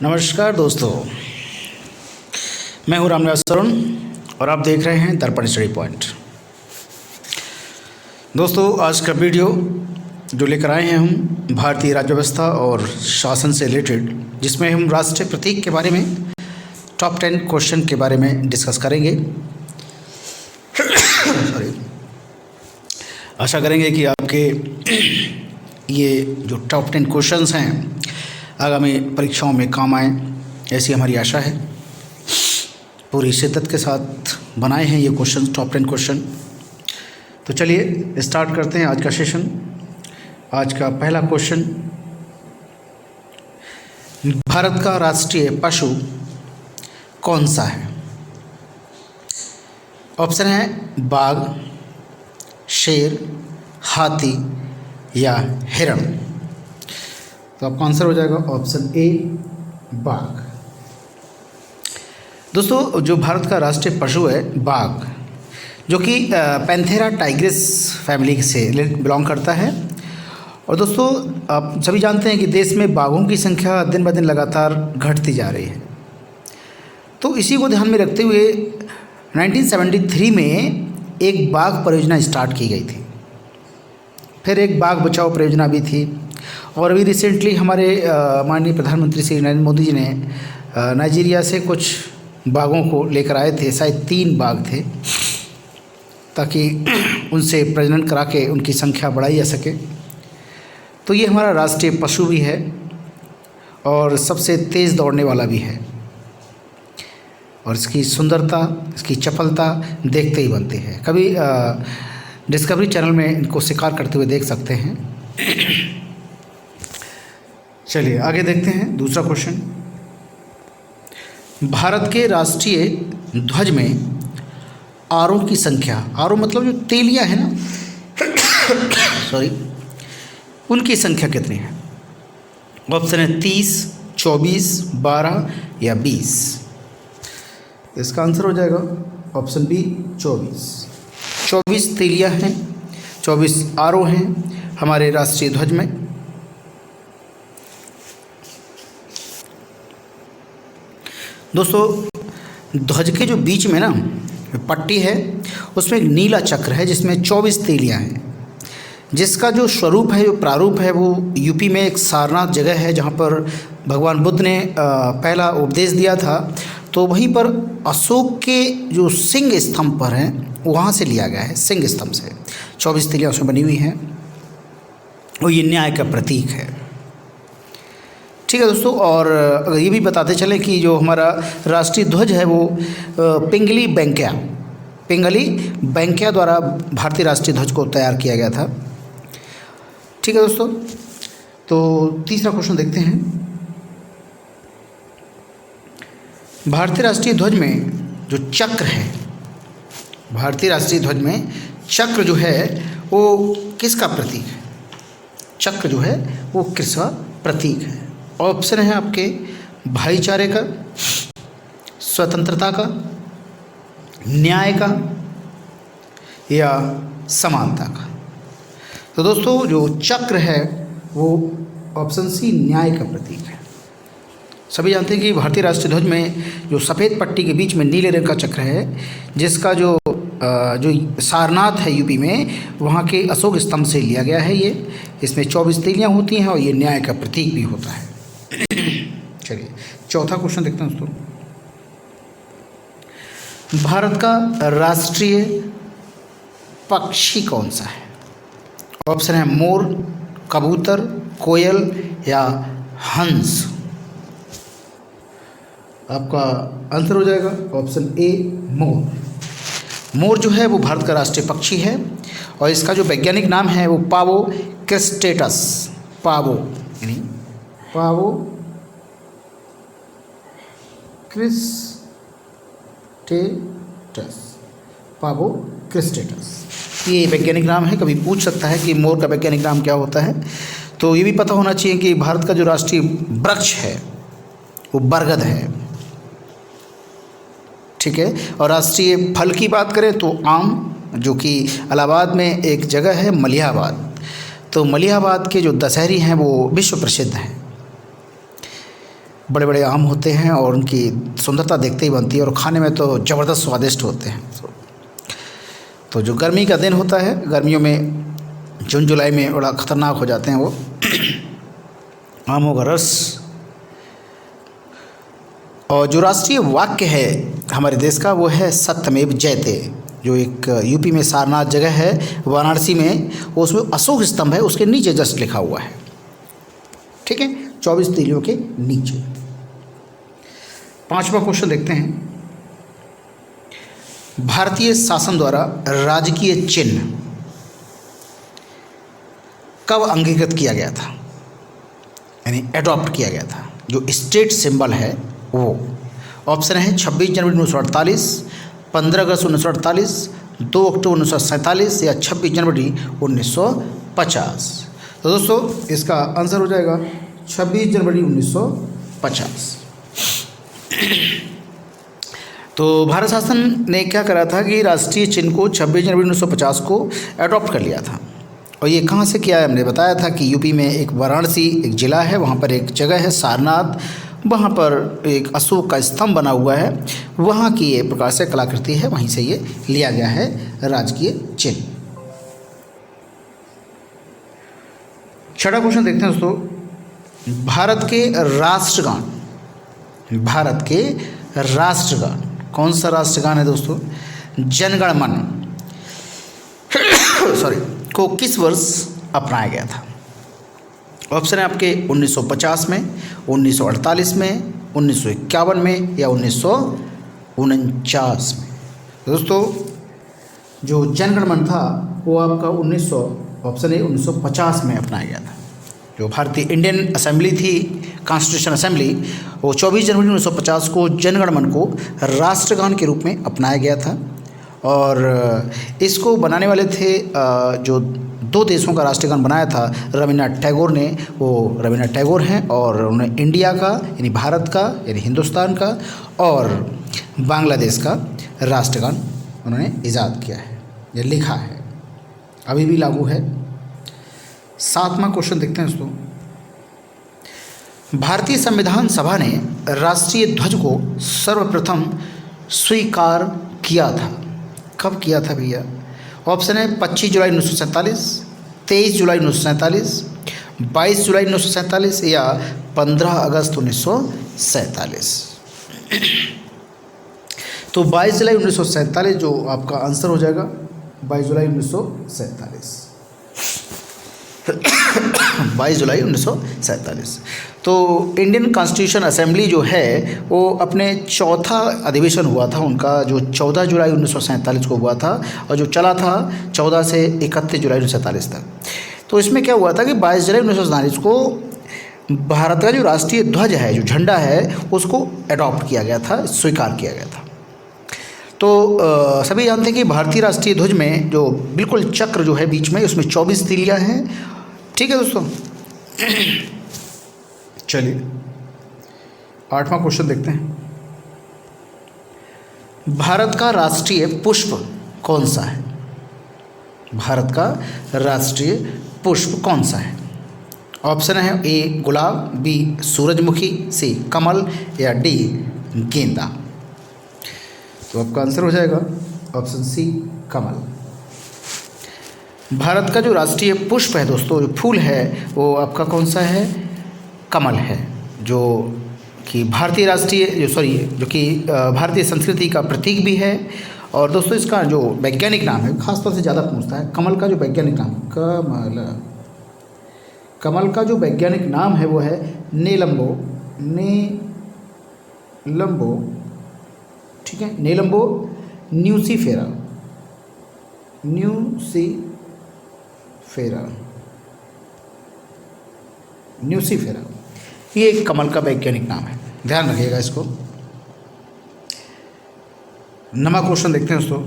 नमस्कार दोस्तों, मैं हूं रामनिवास तरुण और आप देख रहे हैं दर्पण स्टडी पॉइंट। दोस्तों, आज का वीडियो जो लेकर आए हैं हम भारतीय राज्य व्यवस्था और शासन से रिलेटेड, जिसमें हम राष्ट्रीय प्रतीक के बारे में टॉप 10 क्वेश्चन के बारे में डिस्कस करेंगे। सॉरी, आशा करेंगे कि आपके ये जो टॉप 10 क्वेश्चंस हैं आगामी परीक्षाओं में काम आए, ऐसी हमारी आशा है। पूरी शिद्दत के साथ बनाए हैं ये क्वेश्चन, टॉप 10 क्वेश्चन। तो चलिए स्टार्ट करते हैं आज का सेशन। आज का पहला क्वेश्चन, भारत का राष्ट्रीय पशु कौन सा है? ऑप्शन है बाघ, शेर, हाथी या हिरण। तो आपका आंसर हो जाएगा ऑप्शन ए, बाघ। दोस्तों, जो भारत का राष्ट्रीय पशु है बाघ, जो कि पैंथेरा टाइग्रिस फैमिली से बिलोंग करता है। और दोस्तों, आप सभी जानते हैं कि देश में बाघों की संख्या दिन ब दिन लगातार घटती जा रही है। तो इसी को ध्यान में रखते हुए 1973 में एक बाघ परियोजना स्टार्ट की गई थी। फिर एक बाघ बचाओ परियोजना भी थी। और अभी रिसेंटली हमारे माननीय प्रधानमंत्री श्री नरेंद्र मोदी जी ने नाइजीरिया से कुछ बाघों को लेकर आए थे, शायद 3 बाघ थे, ताकि उनसे प्रजनन करा के उनकी संख्या बढ़ाई जा सके। तो ये हमारा राष्ट्रीय पशु भी है और सबसे तेज़ दौड़ने वाला भी है। और इसकी सुंदरता, इसकी चपलता देखते ही बनती है। कभी डिस्कवरी चैनल में इनको शिकार करते हुए देख सकते हैं। चलिए आगे देखते हैं दूसरा क्वेश्चन। भारत के राष्ट्रीय ध्वज में आरों की संख्या, आरों मतलब जो तेलियां हैं ना, सॉरी, उनकी संख्या कितनी है? ऑप्शन है 30, 24, 12 या 20। इसका आंसर हो जाएगा ऑप्शन बी, 24। 24 तेलियां हैं, 24 आरो हैं हमारे राष्ट्रीय ध्वज में। दोस्तों, ध्वज के जो बीच में ना पट्टी है, उसमें एक नीला चक्र है जिसमें 24 तेलियां हैं, जिसका जो स्वरूप है, जो प्रारूप है, वो यूपी में एक सारनाथ जगह है जहाँ पर भगवान बुद्ध ने पहला उपदेश दिया था। तो वहीं पर अशोक के जो सिंह स्तंभ पर हैं, वहाँ से लिया गया है, सिंह स्तंभ से 24 तेलियां उसमें बनी हुई हैं और ये न्याय का प्रतीक है। ठीक है दोस्तों, और अगर ये भी बताते चलें कि जो हमारा राष्ट्रीय ध्वज है वो पिंगली बेंकिया द्वारा भारतीय राष्ट्रीय ध्वज को तैयार किया गया था। ठीक है दोस्तों, तो तीसरा क्वेश्चन देखते हैं। भारतीय राष्ट्रीय ध्वज में जो चक्र है, भारतीय राष्ट्रीय ध्वज में चक्र जो है वो किसका प्रतीक है? चक्र जो है वो किसका प्रतीक है? ऑप्शन है आपके भाईचारे का, स्वतंत्रता का, न्याय का या समानता का। तो दोस्तों, जो चक्र है वो ऑप्शन सी, न्याय का प्रतीक है। सभी जानते हैं कि भारतीय राष्ट्रीय ध्वज में जो सफ़ेद पट्टी के बीच में नीले रंग का चक्र है, जिसका जो सारनाथ है यूपी में, वहाँ के अशोक स्तंभ से लिया गया है। ये इसमें 24 तेलियां होती हैं और ये न्याय का प्रतीक भी होता है। चलिए चौथा क्वेश्चन देखते हैं दोस्तों। भारत का राष्ट्रीय पक्षी कौन सा है? ऑप्शन है मोर, कबूतर, कोयल या हंस। आपका आंसर हो जाएगा ऑप्शन ए, मोर। मोर जो है वो भारत का राष्ट्रीय पक्षी है और इसका जो वैज्ञानिक नाम है वो पावो क्रिस्टेटस, पावो क्रिस्टेटस, ये वैज्ञानिक नाम है। कभी पूछ सकता है कि मोर का वैज्ञानिक नाम क्या होता है। तो ये भी पता होना चाहिए कि भारत का जो राष्ट्रीय वृक्ष है वो बरगद है। ठीक है, और राष्ट्रीय फल की बात करें तो आम, जो कि इलाहाबाद में एक जगह है मलिहाबाद, तो मलिहाबाद के जो दशहरी हैं वो विश्व प्रसिद्ध हैं। बड़े बड़े आम होते हैं और उनकी सुंदरता देखते ही बनती है और खाने में तो ज़बरदस्त स्वादिष्ट होते हैं। तो जो गर्मी का दिन होता है, गर्मियों में जून जुलाई में बड़ा ख़तरनाक हो जाते हैं वो आमों का रस। और जो राष्ट्रीय वाक्य है हमारे देश का वो है सत्यमेव जयते, जो एक यूपी में सारनाथ जगह है वाराणसी में, वो उसमें अशोक स्तंभ है, उसके नीचे जस्ट लिखा हुआ है। ठीक है, 24 तीलियों के नीचे। 5वां क्वेश्चन देखते हैं। भारतीय शासन द्वारा राजकीय चिन्ह कब अंगीकृत किया गया था, यानी एडॉप्ट किया गया था, जो स्टेट सिंबल है वो? ऑप्शन है 26 जनवरी 1948, 15 अगस्त 1948, 2 अक्टूबर 1947 या 26 जनवरी 1950। तो दोस्तों इसका आंसर हो जाएगा 26 जनवरी 1950। तो भारत शासन ने क्या करा था कि राष्ट्रीय चिन्ह को 26 जनवरी 1950 को अडॉप्ट कर लिया था। और ये कहाँ से किया है, हमने बताया था कि यूपी में एक वाराणसी एक ज़िला है, वहाँ पर एक जगह है सारनाथ, वहाँ पर एक अशोक का स्तंभ बना हुआ है, वहाँ की ये प्रकार से कलाकृति है, वहीं से ये लिया गया है राजकीय चिन्ह। 6वां क्वेश्चन देखते हैं दोस्तों। भारत के राष्ट्रगान कौन सा राष्ट्रगान है दोस्तों? जनगण मन को किस वर्ष अपनाया गया था? ऑप्शन है आपके 1950 में, 1948 में, 1951 में या 1949 में। दोस्तों जो जनगण मन था वो आपका 1950 में अपनाया गया था। जो भारतीय इंडियन असेंबली थी, कॉन्स्टिट्यूशन असेंबली, वो 24 जनवरी 1950 को जनगण मन को राष्ट्रगान के रूप में अपनाया गया था। और इसको बनाने वाले थे जो 2 देशों का राष्ट्रगान बनाया था रविन्द्रनाथ टैगोर ने, वो रविन्द्रनाथ टैगोर हैं और उन्होंने इंडिया का यानी भारत का यानी हिंदुस्तान का और बांग्लादेश का राष्ट्रगान उन्होंने ईजाद किया है या लिखा है, अभी भी लागू है। 7वां क्वेश्चन देखते हैं दोस्तों। भारतीय संविधान सभा ने राष्ट्रीय ध्वज को सर्वप्रथम स्वीकार किया था, कब किया था भैया? ऑप्शन है 25 जुलाई 1947, 23 जुलाई 1947, 22 जुलाई 1947 या 15 अगस्त 1947। तो 22 जुलाई 1947 जो आपका आंसर हो जाएगा, 22 जुलाई 1947। 22 जुलाई 1947। तो इंडियन कॉन्स्टिट्यूशन असेंबली जो है वो अपने चौथा अधिवेशन हुआ था उनका, जो 14 जुलाई 1947 को हुआ था और जो चला था 14 से 31 जुलाई 1947 तक। तो इसमें क्या हुआ था कि 22 जुलाई 1947 को भारत का जो राष्ट्रीय ध्वज है, जो झंडा है, उसको अडॉप्ट किया गया था, स्वीकार किया गया था। तो सभी जानते हैं कि भारतीय राष्ट्रीय ध्वज में जो बिल्कुल चक्र जो है बीच में, उसमें 24 तीलियाँ हैं। ठीक है दोस्तों, चलिए 8वां क्वेश्चन देखते हैं। भारत का राष्ट्रीय पुष्प कौन सा है? भारत का राष्ट्रीय पुष्प कौन सा है? ऑप्शन है ए गुलाब, बी सूरजमुखी, सी कमल या डी गेंदा। तो आपका आंसर हो जाएगा ऑप्शन सी कमल। भारत का जो राष्ट्रीय पुष्प है दोस्तों, जो फूल है वो आपका कौन सा है? कमल है, जो कि भारतीय जो कि भारतीय संस्कृति का प्रतीक भी है। और दोस्तों इसका जो वैज्ञानिक नाम है, खासतौर से ज़्यादा पूछता है, कमल का जो वैज्ञानिक नाम, कमल का जो वैज्ञानिक नाम है वो है नेलम्बो, ठीक है, नेलम्बो न्यूसीफेरा, न्यूसीफेरा, ये एक कमल का वैज्ञानिक नाम है, ध्यान रखिएगा इसको। 9वां क्वेश्चन देखते हैं दोस्तों।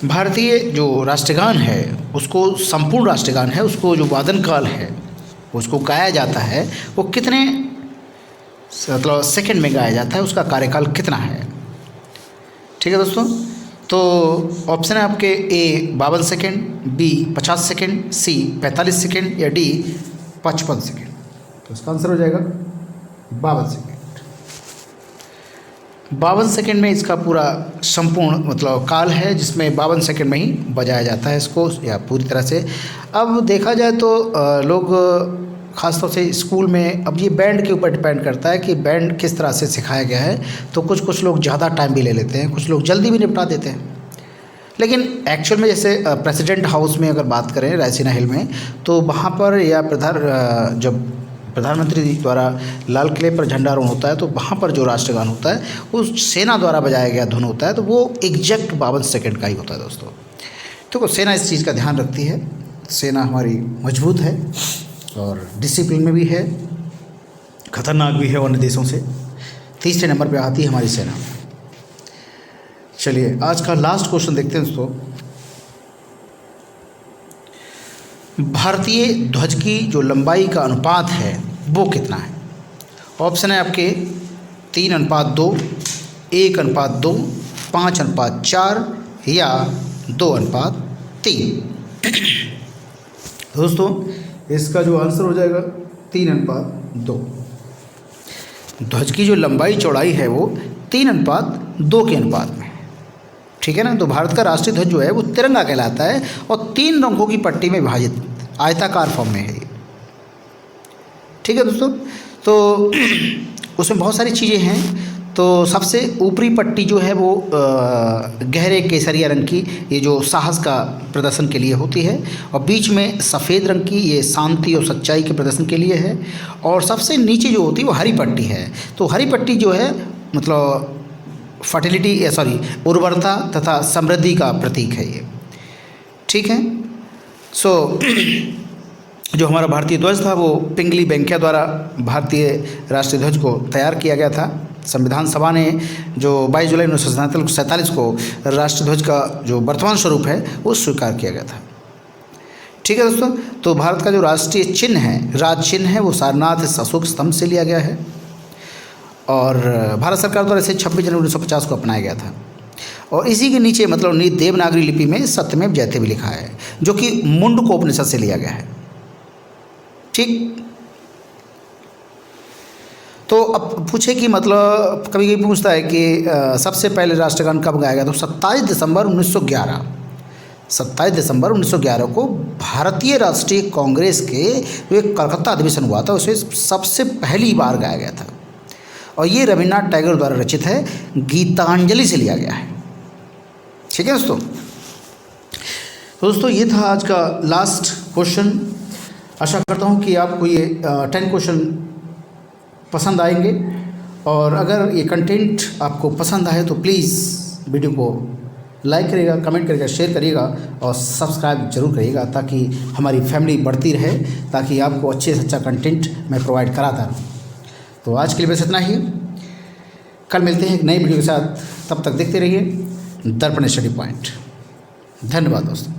भारतीय जो राष्ट्रगान है उसको, संपूर्ण राष्ट्रगान है, उसको जो वादन काल है उसको गाया जाता है, वो कितने मतलब सेकंड में गाया जाता है, उसका कार्यकाल कितना है? ठीक है दोस्तों, तो ऑप्शन है आपके ए 52 सेकेंड, बी 50 सेकेंड, सी 45 सेकेंड या डी 55 सेकेंड। तो इसका आंसर हो जाएगा 52 सेकेंड। 52 सेकेंड में इसका पूरा संपूर्ण मतलब काल है, जिसमें 52 सेकेंड में ही बजाया जाता है इसको, या पूरी तरह से। अब देखा जाए तो लोग ख़ासतौर से स्कूल में, अब ये बैंड के ऊपर डिपेंड करता है कि बैंड किस तरह से सिखाया गया है। तो कुछ लोग ज़्यादा टाइम भी ले लेते हैं, कुछ लोग जल्दी भी निपटा देते हैं। लेकिन एक्चुअल में जैसे प्रेसिडेंट हाउस में अगर बात करें रायसीना हिल में, तो वहाँ पर या जब प्रधानमंत्री द्वारा लाल किले पर झंडारोहण होता है, तो वहाँ पर जो राष्ट्रगान होता है वो सेना द्वारा बजाया गया धुन होता है, तो वो एग्जैक्ट 52 सेकेंड का ही होता है दोस्तों। तो सेना इस चीज़ का ध्यान रखती है। सेना हमारी मजबूत है और डिसिप्लिन में भी है, खतरनाक भी है अन्य देशों से। तीसरे नंबर पे आती है हमारी सेना। चलिए आज का लास्ट क्वेश्चन देखते हैं दोस्तों। भारतीय ध्वज की जो लंबाई का अनुपात है वो कितना है? ऑप्शन है आपके 3:2, 1:2, 5:4 या 2:3। दोस्तों इसका जो आंसर हो जाएगा 3:2। ध्वज की जो लंबाई चौड़ाई है वो 3:2 के अनुपात में, ठीक है ना। तो भारत का राष्ट्रीय ध्वज जो है वो तिरंगा कहलाता है और 3 रंगों की पट्टी में विभाजित आयताकार फॉर्म में है ये, ठीक है दोस्तों। तो उसमें बहुत सारी चीज़ें हैं। तो सबसे ऊपरी पट्टी जो है वो गहरे केसरिया रंग की, ये जो साहस का प्रदर्शन के लिए होती है, और बीच में सफ़ेद रंग की, ये शांति और सच्चाई के प्रदर्शन के लिए है। और सबसे नीचे जो होती है वो हरी पट्टी है। तो हरी पट्टी जो है मतलब उर्वरता तथा समृद्धि का प्रतीक है ये, ठीक है। सो जो हमारा भारतीय ध्वज था वो पिंगली वेंकैया द्वारा भारतीय राष्ट्रीय ध्वज को तैयार किया गया था। संविधान सभा ने जो 22 जुलाई 1947 को राष्ट्रीय ध्वज का जो वर्तमान स्वरूप है वो स्वीकार किया गया था, ठीक है दोस्तों। तो भारत का जो राष्ट्रीय चिन्ह है, राज चिन्ह है, वो सारनाथ अशोक स्तंभ से लिया गया है और भारत सरकार द्वारा इसे 26 जनवरी 1950 को अपनाया गया था। और इसी के नीचे मतलब देवनागरी लिपि में सत्यमेव जयते भी लिखा है, जो कि मुंडकोपनिषद से लिया गया है, ठीक। तो अब पूछे कि मतलब कभी कभी पूछता है कि सबसे पहले राष्ट्रगान कब गाया गया, तो 27 दिसंबर 1911 को भारतीय राष्ट्रीय कांग्रेस के जो एक कलकत्ता अधिवेशन हुआ था उसमें सबसे पहली बार गाया गया था। और ये रविन्द्रनाथ टैगोर द्वारा रचित है, गीतांजलि से लिया गया है, ठीक है दोस्तों। तो दोस्तों ये था आज का लास्ट क्वेश्चन। आशा करता हूँ कि आपको ये 10 क्वेश्चन पसंद आएंगे, और अगर ये कंटेंट आपको पसंद आए तो प्लीज़ वीडियो को लाइक करिएगा, कमेंट करिएगा, शेयर करिएगा और सब्सक्राइब जरूर करिएगा, ताकि हमारी फैमिली बढ़ती रहे, ताकि आपको अच्छे से अच्छा कंटेंट मैं प्रोवाइड कराता रहूँ। तो आज के लिए बस इतना ही। कल मिलते हैं एक नई वीडियो के साथ, तब तक देखते रहिए दर्पण स्टडी पॉइंट। धन्यवाद दोस्तों।